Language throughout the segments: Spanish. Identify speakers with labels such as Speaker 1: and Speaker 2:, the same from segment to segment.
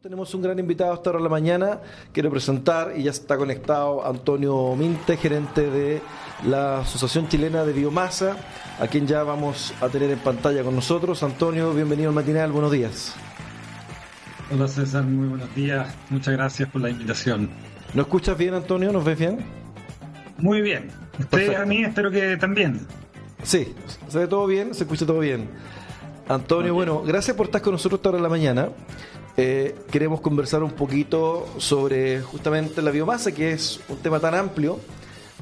Speaker 1: Tenemos un gran invitado a esta hora de la mañana. Quiero presentar, y ya está conectado, Antonio Minte, gerente de la Asociación Chilena de Biomasa, a quien ya vamos a tener en pantalla con nosotros. Antonio, bienvenido al matinal, buenos días.
Speaker 2: Hola César, muy buenos días. Muchas gracias por la invitación.
Speaker 1: ¿Nos escuchas bien, Antonio? ¿Nos ves bien?
Speaker 2: Muy bien. Ustedes
Speaker 1: Perfecto.
Speaker 2: a mí espero que también.
Speaker 1: Sí, se ve todo bien, se escucha todo bien. Antonio,
Speaker 2: Okay.
Speaker 1: bueno, gracias por estar con nosotros esta hora de la mañana. Queremos conversar un poquito sobre justamente la biomasa, que es un tema tan amplio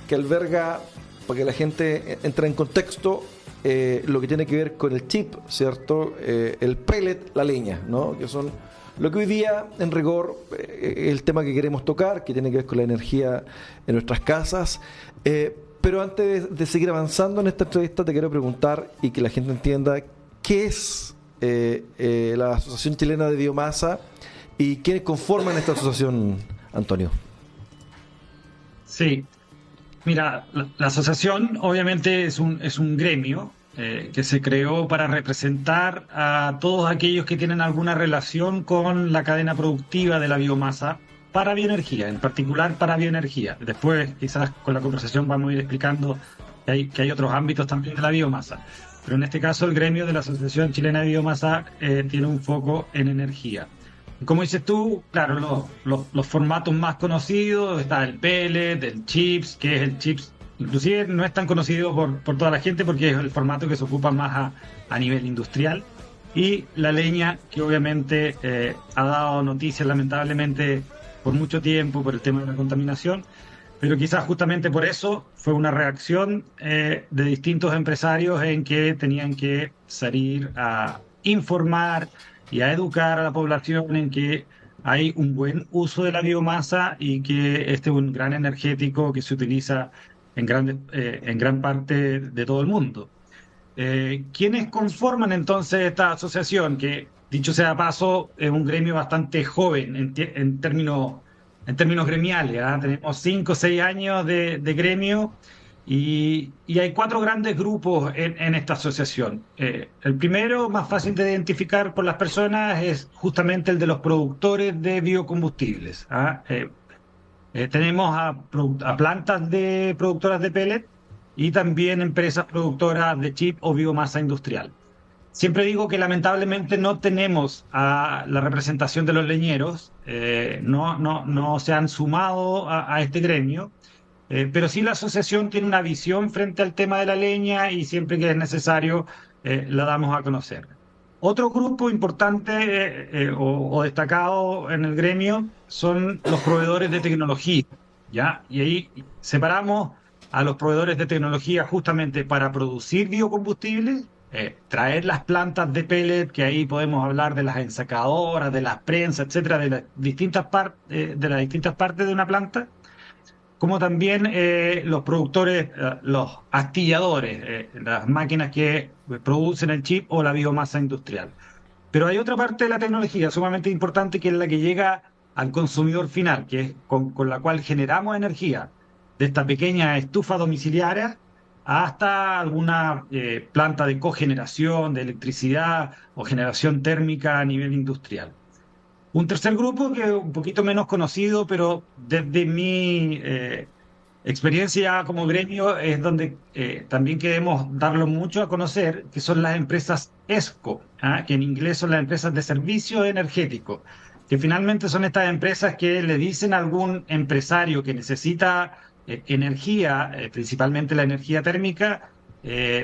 Speaker 1: que alberga, para que la gente entre en contexto, lo que tiene que ver con el chip, ¿cierto? El pellet, la leña, ¿no? Que son lo que hoy día, en rigor, es el tema que queremos tocar, que tiene que ver con la energía en nuestras casas. Pero antes de seguir avanzando en esta entrevista, te quiero preguntar, y que la gente entienda, ¿qué es la Asociación Chilena de Biomasa y quiénes conforman esta asociación, Antonio?
Speaker 2: Sí, mira, la asociación obviamente es un gremio que se creó para representar a todos aquellos que tienen alguna relación con la cadena productiva de la biomasa para bioenergía, en particular para bioenergía. Después, quizás con la conversación vamos a ir explicando que hay otros ámbitos también de la biomasa. Pero en este caso, el gremio de la Asociación Chilena de Biomasa tiene un foco en energía. Como dices tú, claro, los formatos más conocidos, está el pellet, el chips, que es el chips, inclusive no es tan conocido por toda la gente porque es el formato que se ocupa más a nivel industrial, y la leña, que obviamente ha dado noticias lamentablemente por mucho tiempo por el tema de la contaminación, pero quizás justamente por eso fue una reacción de distintos empresarios en que tenían que salir a informar y a educar a la población en que hay un buen uso de la biomasa y que este es un gran energético que se utiliza en gran parte de todo el mundo. ¿Quiénes conforman entonces esta asociación? Que, dicho sea de paso, es un gremio bastante joven en términos gremiales, ¿ah? Tenemos 5 o 6 años de gremio y hay cuatro grandes grupos en esta asociación. El primero, más fácil de identificar por las personas, es justamente el de los productores de biocombustibles, ¿ah? Tenemos a plantas de productoras de pellet y también empresas productoras de chip o biomasa industrial. Siempre digo que lamentablemente no tenemos a la representación de los leñeros, no se han sumado a este gremio, pero sí la asociación tiene una visión frente al tema de la leña y siempre que es necesario la damos a conocer. Otro grupo importante o destacado en el gremio son los proveedores de tecnología, ¿ya? Y ahí separamos a los proveedores de tecnología justamente para producir biocombustibles, traer las plantas de pellet, que ahí podemos hablar de las ensacadoras, de las prensas, etcétera, de las distintas partes de una planta, como también los productores, los astilladores, las máquinas que producen el chip o la biomasa industrial. Pero hay otra parte de la tecnología sumamente importante que es la que llega al consumidor final, que es con la cual generamos energía, de esta pequeña estufa domiciliaria hasta alguna planta de cogeneración de electricidad o generación térmica a nivel industrial. Un tercer grupo que es un poquito menos conocido, pero desde mi experiencia como gremio es donde también queremos darlo mucho a conocer, que son las empresas ESCO, ¿ah? Que en inglés son las empresas de servicio energético, que finalmente son estas empresas que le dicen a algún empresario que necesita energía, principalmente la energía térmica,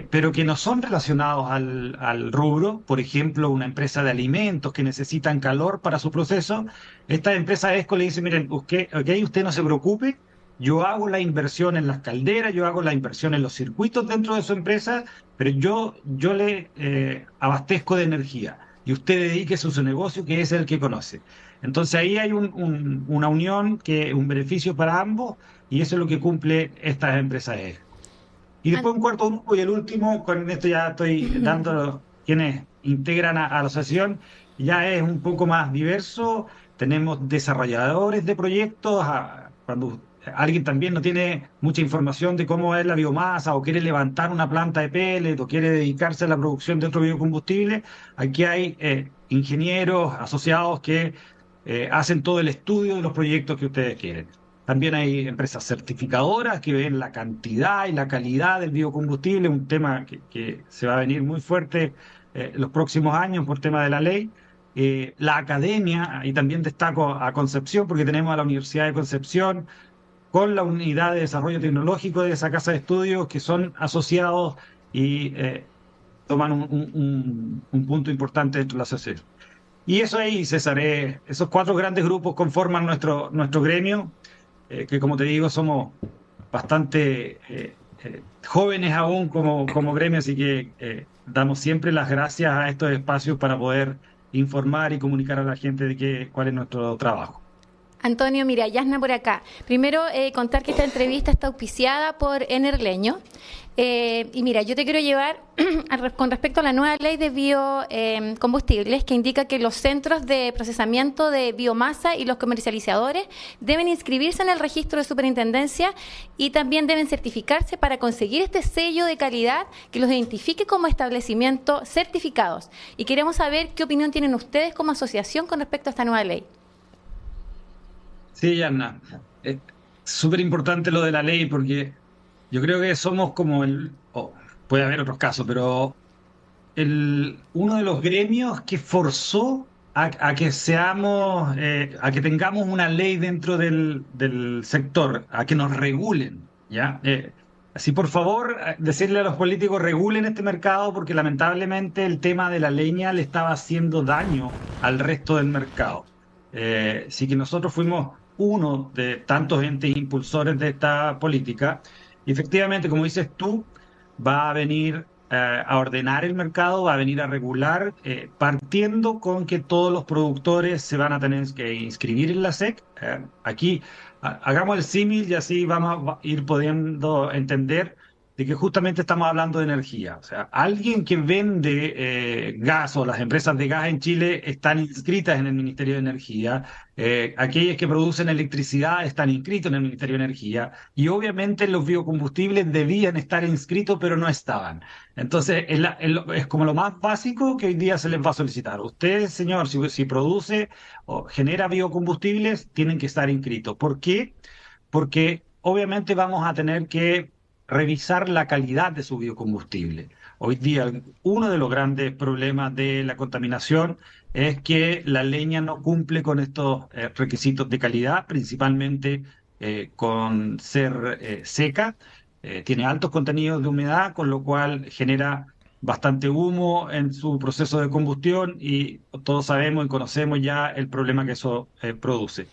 Speaker 2: pero que no son relacionados al rubro. Por ejemplo, una empresa de alimentos que necesitan calor para su proceso. Esta empresa ESCO le dice, miren, usted no se preocupe, yo hago la inversión en las calderas, yo hago la inversión en los circuitos dentro de su empresa, pero yo le abastezco de energía y usted dedíquese a su negocio, que es el que conoce. Entonces ahí hay una unión, un beneficio para ambos, y eso es lo que cumple estas empresas ESCO. Y
Speaker 3: An-
Speaker 2: después un cuarto grupo y el último, con esto ya estoy dando quienes integran a la asociación, ya es un poco más diverso. Tenemos desarrolladores de proyectos, cuando alguien también no tiene mucha información de cómo es la biomasa o quiere levantar una planta de pellet o quiere dedicarse a la producción de otro biocombustible, aquí hay ingenieros asociados que hacen todo el estudio de los proyectos que ustedes quieren. También hay empresas certificadoras que ven la cantidad y la calidad del biocombustible, un tema que se va a venir muy fuerte los próximos años por tema de la ley. La academia, y también destaco a Concepción, porque tenemos a la Universidad de Concepción con la unidad de desarrollo tecnológico de esa casa de estudios que son asociados y toman un punto importante dentro de la sociedad. Y eso ahí, César, esos cuatro grandes grupos conforman nuestro gremio, que como te digo, somos bastante jóvenes aún como gremio, así que damos siempre las gracias a estos espacios para poder informar y comunicar a la gente cuál es nuestro trabajo.
Speaker 3: Antonio, mira, Yasna por acá. Primero, contar que esta entrevista está auspiciada por Enerleño. Y mira, yo te quiero llevar con respecto a la nueva ley de biocombustibles que indica que los centros de procesamiento de biomasa y los comercializadores deben inscribirse en el registro de superintendencia y también deben certificarse para conseguir este sello de calidad que los identifique como establecimientos certificados. Y queremos saber qué opinión tienen ustedes como asociación con respecto a esta nueva ley.
Speaker 2: Sí, Yanna, es súper importante lo de la ley porque yo creo que somos como puede haber otros casos, pero uno de los gremios que forzó a que a que tengamos una ley dentro del sector, a que nos regulen, ¿ya? Así, por favor, decirle a los políticos, regulen este mercado porque lamentablemente el tema de la leña le estaba haciendo daño al resto del mercado. Así que nosotros fuimos uno de tantos entes impulsores de esta política. Y efectivamente, como dices tú, va a venir a ordenar el mercado, va a venir a regular, partiendo con que todos los productores se van a tener que inscribir en la SEC. Aquí hagamos el símil y así vamos a ir pudiendo entender de que justamente estamos hablando de energía. O sea, alguien que vende gas o las empresas de gas en Chile están inscritas en el Ministerio de Energía, aquellas que producen electricidad están inscritos en el Ministerio de Energía y obviamente los biocombustibles debían estar inscritos pero no estaban. Entonces es como lo más básico que hoy día se les va a solicitar. Usted, señor, si produce o genera biocombustibles, tienen que estar inscritos. ¿Por qué? Porque obviamente vamos a tener que revisar la calidad de su biocombustible. Hoy día, uno de los grandes problemas de la contaminación es que la leña no cumple con estos requisitos de calidad, principalmente con ser seca, tiene altos contenidos de humedad, con lo cual genera bastante humo en su proceso de combustión y todos sabemos y conocemos ya el problema que eso produce.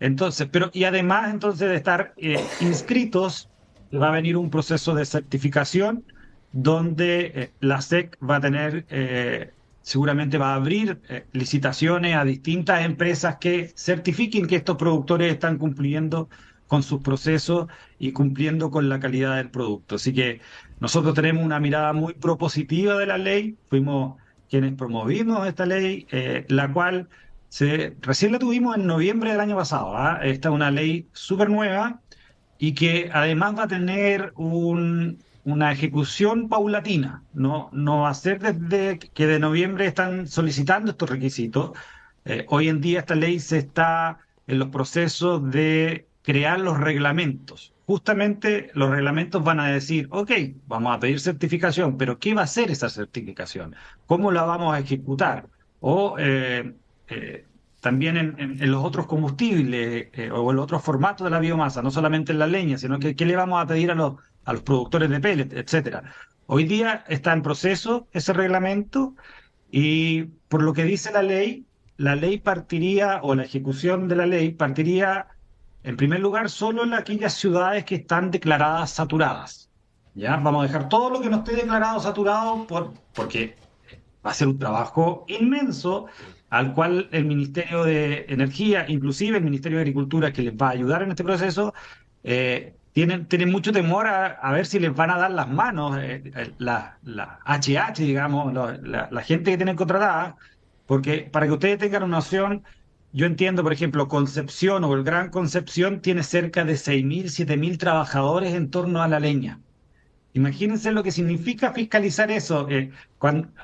Speaker 2: Entonces, y además entonces de estar inscritos, va a venir un proceso de certificación donde la SEC va a tener, seguramente va a abrir licitaciones a distintas empresas que certifiquen que estos productores están cumpliendo con sus procesos y cumpliendo con la calidad del producto. Así que nosotros tenemos una mirada muy propositiva de la ley, fuimos quienes promovimos esta ley, la cual recién la tuvimos en noviembre del año pasado. Esta es una ley súper nueva y que además va a tener una ejecución paulatina. No va a ser desde que de noviembre están solicitando estos requisitos. Hoy en día esta ley se está en los procesos de crear los reglamentos. Justamente los reglamentos van a decir, ok, vamos a pedir certificación, pero ¿qué va a ser esa certificación? ¿Cómo la vamos a ejecutar? O también en los otros combustibles o en los otros formatos de la biomasa, no solamente en la leña, sino que qué le vamos a pedir a los productores de pellet, etcétera. Hoy día está en proceso ese reglamento y por lo que dice la ley partiría, o la ejecución de la ley partiría, en primer lugar, solo en aquellas ciudades que están declaradas saturadas. ¿Ya? Vamos a dejar todo lo que no esté declarado saturado porque va a ser un trabajo inmenso al cual el Ministerio de Energía, inclusive el Ministerio de Agricultura, que les va a ayudar en este proceso, tienen mucho temor a ver si les van a dar las manos, la HH, digamos, la gente que tienen contratada, porque para que ustedes tengan una noción, yo entiendo, por ejemplo, Concepción o el Gran Concepción tiene cerca de 6.000, 7.000 trabajadores en torno a la leña. Imagínense lo que significa fiscalizar eso,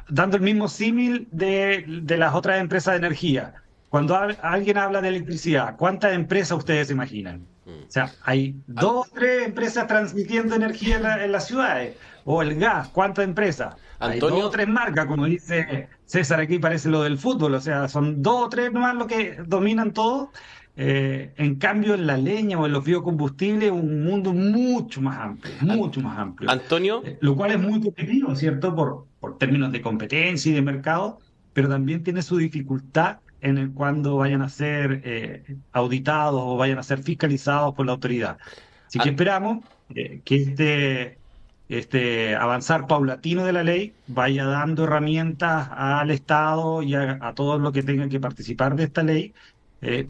Speaker 2: dando el mismo símil de las otras empresas de energía. cuando alguien habla de electricidad, ¿cuántas empresas ustedes se imaginan? O sea, hay 2 o 3 empresas transmitiendo energía en las ciudades. O el gas, ¿cuántas empresas? Hay 2
Speaker 4: Antonio,
Speaker 2: o 3 marcas, como dice César aquí, parece lo del fútbol. O sea, son 2 o 3 nomás lo que dominan todo. En cambio, en la leña o en los biocombustibles, un mundo mucho más amplio, mucho más amplio.
Speaker 4: Antonio,
Speaker 2: Lo cual es muy competitivo, ¿cierto? Por términos de competencia y de mercado, pero también tiene su dificultad en el cuando vayan a ser auditados o vayan a ser fiscalizados por la autoridad. Así que
Speaker 4: an-
Speaker 2: esperamos que este avanzar paulatino de la ley vaya dando herramientas al Estado y a todos los que tengan que participar de esta ley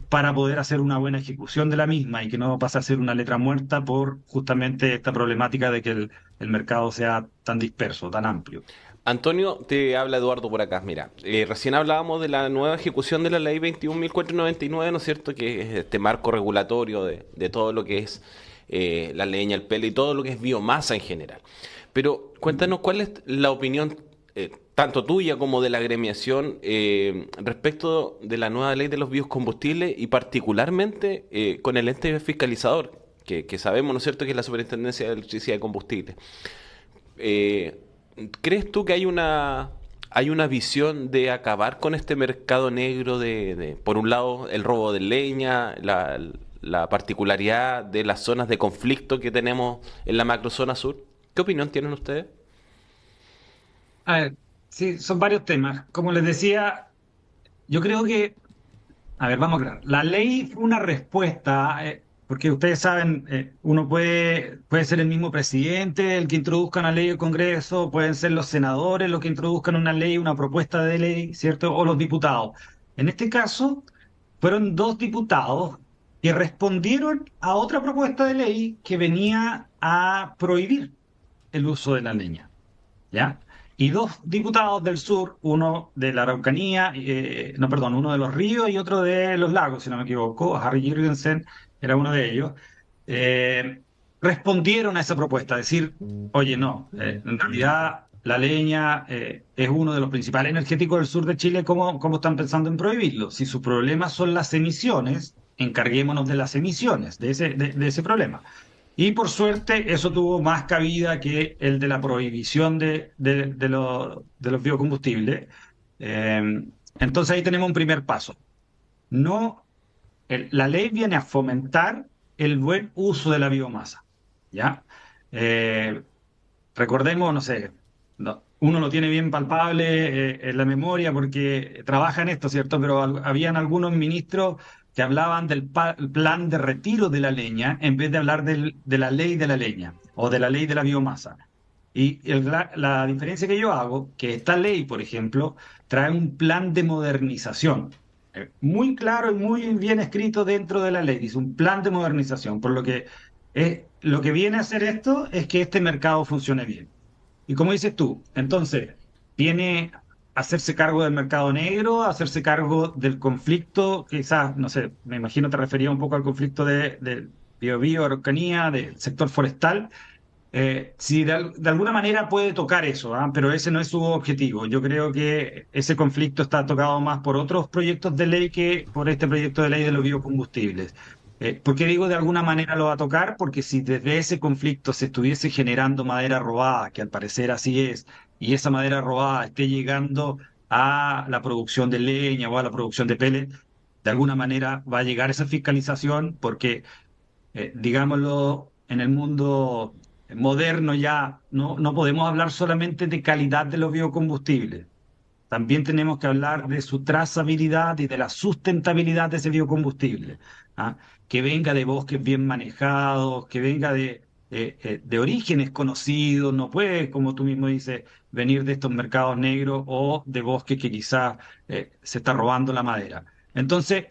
Speaker 2: para poder hacer una buena ejecución de la misma y que no pase a ser una letra muerta por justamente esta problemática de que el mercado sea tan disperso, tan amplio.
Speaker 4: Antonio, te habla Eduardo por acá. Mira, recién hablábamos de la nueva ejecución de la ley 21.499, ¿no es cierto? Que es este marco regulatorio de todo lo que es la leña, el pelo y todo lo que es biomasa en general. Pero cuéntanos cuál es la opinión, tanto tuya como de la agremiación, respecto de la nueva ley de los biocombustibles y particularmente con el ente fiscalizador, que sabemos, ¿no es cierto?, que es la Superintendencia de Electricidad y Combustible. ¿Crees tú que hay una visión de acabar con este mercado negro por un lado, el robo de leña, la particularidad de las zonas de conflicto que tenemos en la macrozona sur? ¿Qué opinión tienen ustedes?
Speaker 2: A ver, sí, son varios temas. Como les decía, yo creo que, a ver, vamos a aclarar. La ley fue una respuesta, porque ustedes saben, uno puede ser el mismo presidente el que introduzca una ley al Congreso, pueden ser los senadores los que introduzcan una ley, una propuesta de ley, ¿cierto? O los diputados. En este caso, fueron 2 diputados que respondieron a otra propuesta de ley que venía a prohibir el uso de la leña. ¿Ya? Y 2 diputados del sur, uno de la Araucanía, no, perdón, uno de los ríos y otro de los lagos, si no me equivoco, Harry Jürgensen era uno de ellos, eh, respondieron a esa propuesta, decir, oye, no, en realidad la leña es uno de los principales energéticos del sur de Chile, ¿cómo están pensando en prohibirlo? Si su problema son las emisiones, encarguémonos de las emisiones, de ese problema. Y por suerte eso tuvo más cabida que el de la prohibición de los biocombustibles. Entonces ahí tenemos un primer paso. No, la ley viene a fomentar el buen uso de la biomasa. ¿Ya? Eh, Recordemos, no sé, uno lo tiene bien palpable en la memoria porque trabaja en esto, ¿cierto? Pero habían algunos ministros que hablaban del plan de retiro de la leña en vez de hablar de la ley de la leña o de la ley de la biomasa. Y la diferencia que yo hago, que esta ley, por ejemplo, trae un plan de modernización muy claro y muy bien escrito dentro de la ley. Dice un plan de modernización, por lo que viene a hacer esto es que este mercado funcione bien. Y como dices tú, entonces, viene a hacerse cargo del mercado negro, a hacerse cargo del conflicto, quizás, no sé, me imagino te refería un poco al conflicto de Biobío, Araucanía, del sector forestal. Sí, de alguna manera puede tocar eso, ¿ah? Pero ese no es su objetivo. Yo creo que ese conflicto está tocado más por otros proyectos de ley que por este proyecto de ley de los biocombustibles. ¿Por qué digo de alguna manera lo va a tocar? Porque si desde ese conflicto se estuviese generando madera robada, que al parecer así es, y esa madera robada esté llegando a la producción de leña o a la producción de pellet, de alguna manera va a llegar esa fiscalización porque, digámoslo, en el mundo moderno ya no podemos hablar solamente de calidad de los biocombustibles. También tenemos que hablar de su trazabilidad y de la sustentabilidad de ese biocombustible. ¿Ah? Que venga de bosques bien manejados, que venga de orígenes conocidos, no puede, como tú mismo dices, venir de estos mercados negros o de bosques que quizás se está robando la madera. Entonces,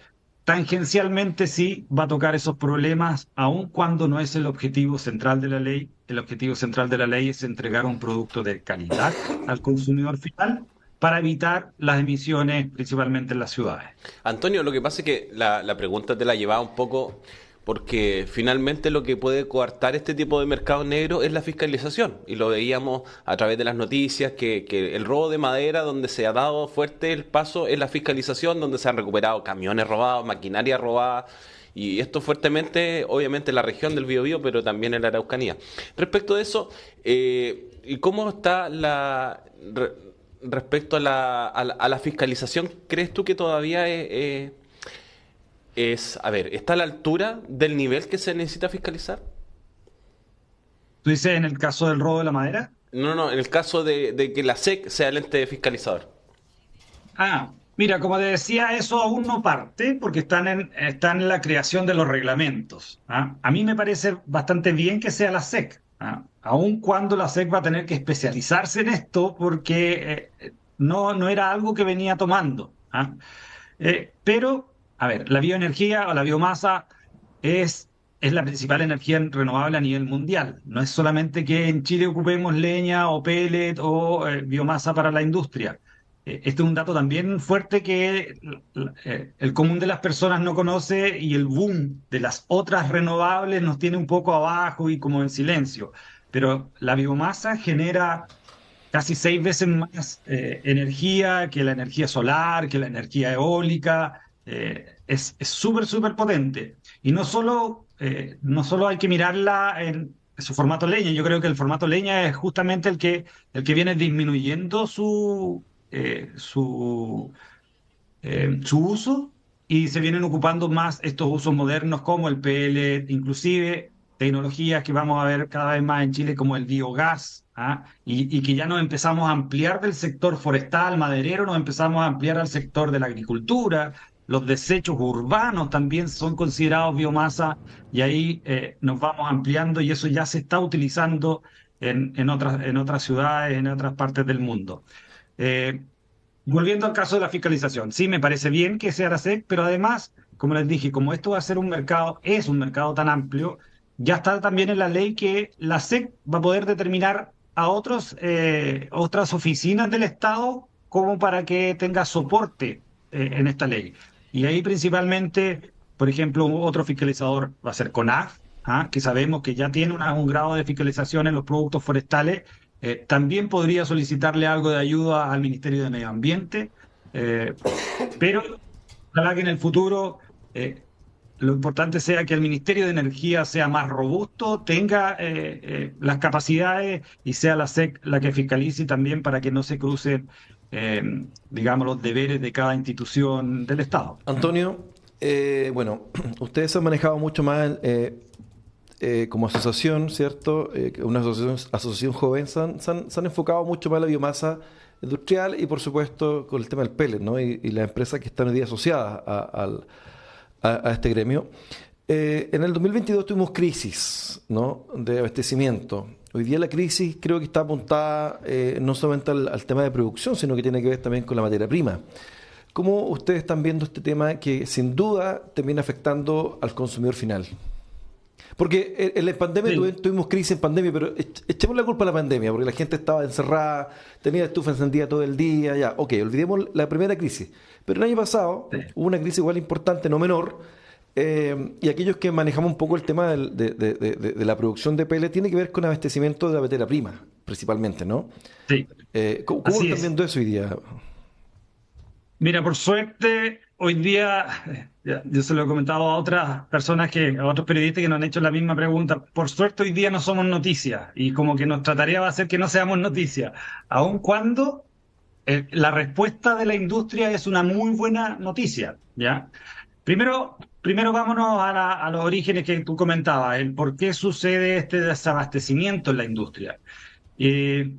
Speaker 2: tangencialmente sí va a tocar esos problemas, aun cuando no es el objetivo central de la ley. El objetivo central de la ley es entregar un producto de calidad al consumidor final para evitar las emisiones, principalmente en las ciudades.
Speaker 4: Antonio, lo que pasa es que la pregunta te la llevaba un poco porque finalmente lo que puede coartar este tipo de mercado negro es la fiscalización, y lo veíamos a través de las noticias, que el robo de madera, donde se ha dado fuerte el paso, es la fiscalización, donde se han recuperado camiones robados, maquinaria robada, y esto fuertemente, obviamente, en la región del Biobío, pero también en la Araucanía. Respecto de eso, ¿y cómo está respecto a la fiscalización? ¿Crees tú que todavía a ver, está a la altura del nivel que se necesita fiscalizar?
Speaker 2: ¿Tú dices en el caso del robo de la madera?
Speaker 4: No, no, en el caso de que la SEC sea el ente fiscalizador.
Speaker 2: Mira, como te decía, eso aún no parte porque están en la creación de los reglamentos. A mí me parece bastante bien que sea la SEC, aun cuando la SEC va a tener que especializarse en esto porque no era algo que venía tomando. Pero, a ver, la bioenergía o la biomasa es la principal energía renovable a nivel mundial. No es solamente que en Chile ocupemos leña o pellet o biomasa para la industria. Este es un dato también fuerte que el común de las personas no conoce, y el boom de las otras renovables nos tiene un poco abajo y como en silencio. Pero la biomasa genera casi 6 veces más energía que la energía solar, que la energía eólica. Es súper, súper potente. Y no solo hay que mirarla en su formato leña. Yo creo que el formato leña es justamente el que viene disminuyendo su uso, y se vienen ocupando más estos usos modernos como el pellet, inclusive tecnologías que vamos a ver cada vez más en Chile como el biogás, y que ya nos empezamos a ampliar del sector forestal, maderero, nos empezamos a ampliar al sector de la agricultura. Los desechos urbanos también son considerados biomasa, y ahí nos vamos ampliando, y eso ya se está utilizando en otras ciudades, en otras partes del mundo. Eh, Volviendo al caso de la fiscalización, sí, me parece bien que sea la SEC, pero además, como les dije, como esto va a ser es un mercado tan amplio, ya está también en la ley que la SEC va a poder determinar a otras oficinas del Estado como para que tenga soporte en esta ley. Y ahí principalmente, por ejemplo, otro fiscalizador va a ser CONAF, que sabemos que ya tiene un grado de fiscalización en los productos forestales. También podría solicitarle algo de ayuda al Ministerio de Medio Ambiente, pero ojalá que en el futuro lo importante sea que el Ministerio de Energía sea más robusto, tenga las capacidades, y sea la SEC la que fiscalice también, para que no se crucen, digamos, los deberes de cada institución del Estado.
Speaker 1: Antonio, bueno, ustedes se han manejado mucho más como asociación, ¿cierto? Una asociación joven, se han enfocado mucho más en la biomasa industrial y, por supuesto, con el tema del pellet, ¿no? Y las empresas que están hoy día asociadas a este gremio. En el 2022 tuvimos crisis, ¿no?, de abastecimiento. Hoy día la crisis creo que está apuntada no solamente al tema de producción, sino que tiene que ver también con la materia prima. ¿Cómo ustedes están viendo este tema que sin duda termina afectando al consumidor final? Porque en la pandemia
Speaker 2: Sí.
Speaker 1: tuvimos crisis en pandemia, pero echemos la culpa a la pandemia, porque la gente estaba encerrada, tenía la estufa encendida todo el día, ya, ok, olvidemos la primera crisis. Pero el año pasado
Speaker 2: Sí.
Speaker 1: hubo una crisis igual importante, no menor, y aquellos que manejamos un poco el tema de la producción de pellet tiene que ver con abastecimiento de la materia prima, principalmente, ¿no?
Speaker 2: Sí,
Speaker 1: ¿Cómo
Speaker 2: así
Speaker 1: están
Speaker 2: es.
Speaker 1: viendo eso hoy día?
Speaker 2: Mira, por suerte, hoy día, yo se lo he comentado a otras personas, a otros periodistas que nos han hecho la misma pregunta. Por suerte, hoy día no somos noticia, y como que nuestra tarea va a ser que no seamos noticia, aun cuando la respuesta de la industria es una muy buena noticia, ¿ya? Primero vámonos a los orígenes que tú comentabas, el por qué sucede este desabastecimiento en la industria. Eh,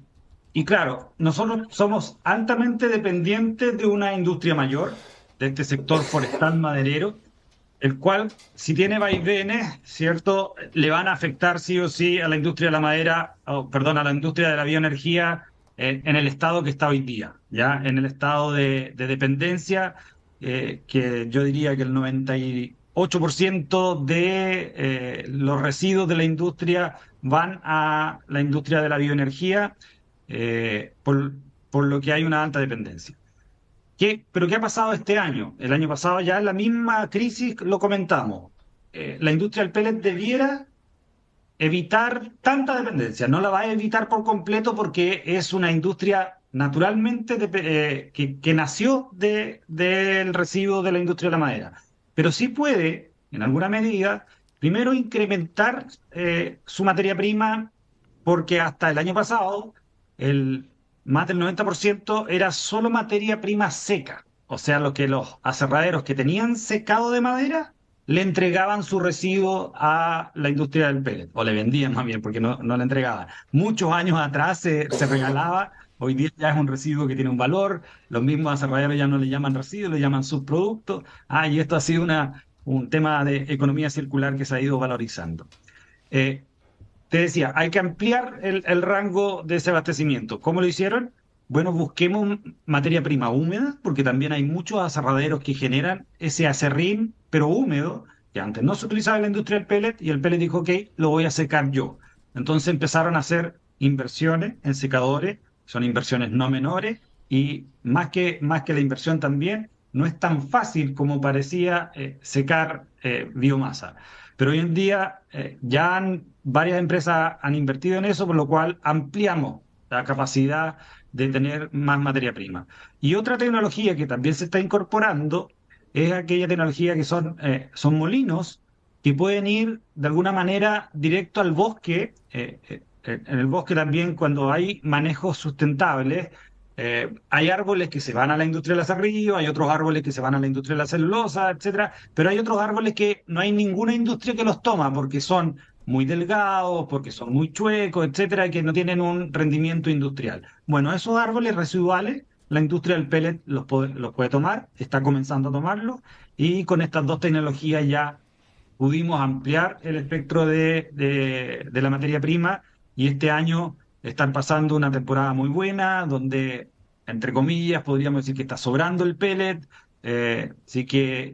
Speaker 2: y claro, nosotros somos altamente dependientes de una industria mayor, de este sector forestal maderero, el cual, si tiene vaivenes, ¿cierto?, le van a afectar sí o sí a la industria de la madera, perdón, a la industria de la bioenergía, en el estado que está hoy día, ¿ya? En el estado de dependencia, que yo diría que el 98% de los residuos de la industria van a la industria de la bioenergía, por lo que hay una alta dependencia. ¿Pero qué ha pasado este año? El año pasado ya en la misma crisis lo comentamos. la industria del pellet debiera evitar tanta dependencia. No la va a evitar por completo porque es una industria naturalmente que nació del residuo de la industria de la madera. Pero sí puede, en alguna medida, primero incrementar su materia prima, porque hasta el año pasado más del 90% era solo materia prima seca. O sea, lo que los aserraderos que tenían secado de madera le entregaban su residuo a la industria del pellet, o le vendían más bien, porque no le entregaban. Muchos años atrás se regalaba, hoy día ya es un residuo que tiene un valor, los mismos aserraderos ya no le llaman residuo, le llaman subproducto. Y esto ha sido un tema de economía circular que se ha ido valorizando. Te decía, hay que ampliar el rango de ese abastecimiento. ¿Cómo lo hicieron? Bueno, busquemos materia prima húmeda, porque también hay muchos aserraderos que generan ese aserrín, pero húmedo, que antes no se utilizaba en la industria del pellet, y el pellet dijo, ok, lo voy a secar yo. Entonces empezaron a hacer inversiones en secadores, son inversiones no menores, y más que la inversión también, no es tan fácil como parecía secar biomasa. Pero hoy en día varias empresas han invertido en eso, por lo cual ampliamos la capacidad de tener más materia prima. Y otra tecnología que también se está incorporando es aquella tecnología que son molinos que pueden ir de alguna manera directo al bosque. En el bosque también, cuando hay manejos sustentables, hay árboles que se van a la industria del aserrío, hay otros árboles que se van a la industria de la celulosa, etcétera, pero hay otros árboles que no hay ninguna industria que los toma porque son muy delgados, porque son muy chuecos, etcétera, que no tienen un rendimiento industrial. Bueno, esos árboles residuales, la industria del pellet los puede tomar, está comenzando a tomarlos, y con estas dos tecnologías ya pudimos ampliar el espectro de la materia prima, y este año están pasando una temporada muy buena, donde, entre comillas, podríamos decir que está sobrando el pellet,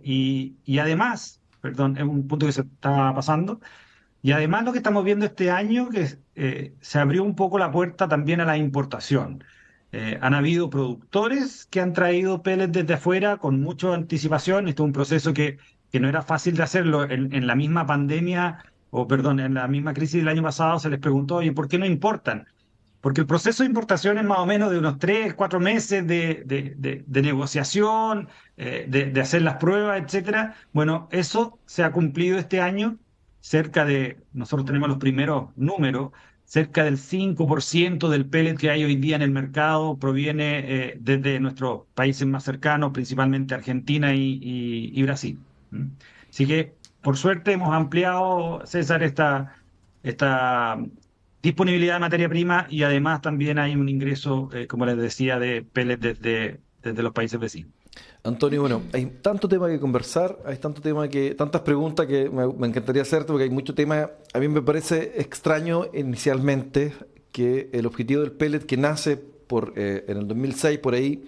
Speaker 2: y además, perdón, es un punto que se está pasando, y además lo que estamos viendo este año, que se abrió un poco la puerta también a la importación. Han habido productores que han traído pellets desde afuera con mucha anticipación. Esto es un proceso que no era fácil de hacerlo. En la misma pandemia, o perdón, en la misma crisis del año pasado se les preguntó, oye, ¿por qué no importan? Porque el proceso de importación es más o menos de unos 3, 4 meses de negociación, de hacer las pruebas, etcétera. Bueno, eso se ha cumplido este año. Nosotros tenemos los primeros números, cerca del 5% del pellet que hay hoy día en el mercado proviene desde nuestros países más cercanos, principalmente Argentina y Brasil. ¿Mm? Así que, por suerte, hemos ampliado, César, esta disponibilidad de materia prima, y además también hay un ingreso, como les decía, de pellet desde los países vecinos.
Speaker 1: Antonio, bueno, hay tanto tema que conversar, hay tantas preguntas que me encantaría hacerte, porque hay mucho tema. A mí me parece extraño inicialmente que el objetivo del pellet, que nace en el 2006 por ahí,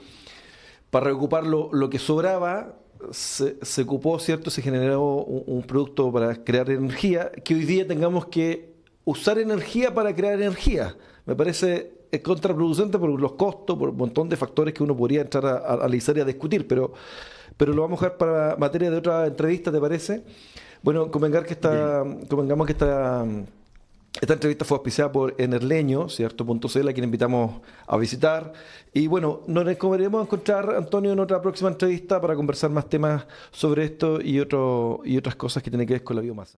Speaker 1: para reocupar lo que sobraba, se ocupó, ¿cierto? Se generó un producto para crear energía, que hoy día tengamos que usar energía para crear energía. Me parece contraproducente por los costos, por un montón de factores que uno podría entrar a analizar y a discutir, pero lo vamos a dejar para materia de otra entrevista, ¿te parece? Bueno, convengamos que esta entrevista fue auspiciada por Enerleño, ¿cierto? .cl, a quien invitamos a visitar. Y bueno, nos volveremos a encontrar, Antonio, en otra próxima entrevista para conversar más temas sobre esto y otras cosas que tienen que ver con la biomasa.